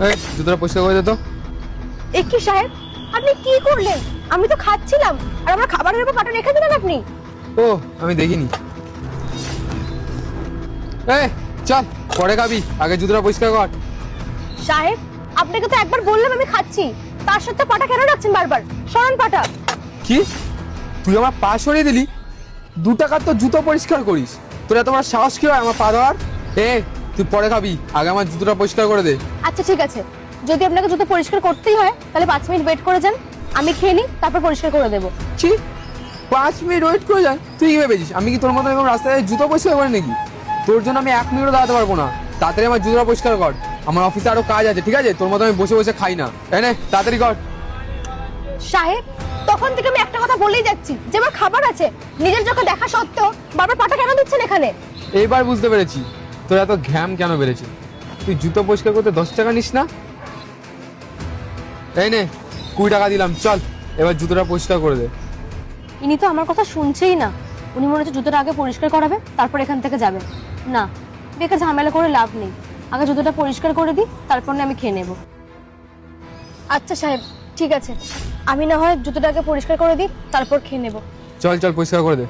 এই জুতোটা পরিষ্কার করে দে তো। এ কি সাহেব, আপনি কি করলেন? আমি তো খাচ্ছিলাম আর আমার খাবারের উপর কাঁটা রেখে দিলেন আপনি। ও আমি দেখিনি। এই চল পরে খাবি, আগে জুতোটা পরিষ্কার কর। সাহেব, আপনাকে তো একবার বললাম আমি খাচ্ছি, তার সাথে পাটা কেন রাখছেন বারবার? সরান পাটা। কি তুই আমার পা সরিয়ে দিলি? 2 টাকার তো জুতো পরিষ্কার করিস, তোর এত বড় সাহস কি হয় আমার পা ধরার? তুই পরে খাবি, আগে আমার জুতোটা পরিষ্কার করে দে। আচ্ছা ঠিক আছে, যদি আপনাকে জুতো পরিষ্কার করতেই হয় তাহলে 5 মিনিট ওয়েট করে যান, আমি খেয়ে নিই তারপর পরিষ্কার করে দেবো। কি 5 মিনিট ওয়েট করে যান? তুই কি ভেবেছিস আমি কি তোর মতো এরকম রাস্তায় জুতো পরিষ্কার করে নাকি? তোর জন্য আমি 1 মিনিটও দাঁড়াতে পারবো না। তাড়াতাড়ি আমার জুতোটা পরিষ্কার কর, আমার অফিসে আরো কাজ আছে, ঠিক আছে? তোর মতো আমি বসে বসে খাই না। নে তাড়াতাড়ি কর। সাহেব, তখন থেকে আমি একটা কথা বলেই যাচ্ছি যে আমার খাবার আছে, নিজের চোখে দেখা সত্ত্বেও বারবার পাটা কেন দিচ্ছেন এখানে? এইবার বুঝতে পেরেছি তোর এত ঘ্যাম কেন বেড়েছে। তুই জুতো পরিষ্কার করতে 10 টাকা নিস না? এই নে 20 টাকা দিলাম, চল এবার জুতোটা পরিষ্কার করে দে। ইনি তো আমার কথা শুনছেই না। উনি মনে হচ্ছে জুতোটা আগে পরিষ্কার করাবে তারপর এখান থেকে যাবে। না, বেকার ঝামেলা করে লাভ নেই, আগে জুতোটা পরিষ্কার করে দিই তারপর না আমি খেয়ে নেব। আচ্ছা সাহেব, ঠিক আছে, আমি না হয় জুতোটাকে পরিষ্কার করে দিই তারপর খেয়ে নেব। চল চল পরিষ্কার করে দে।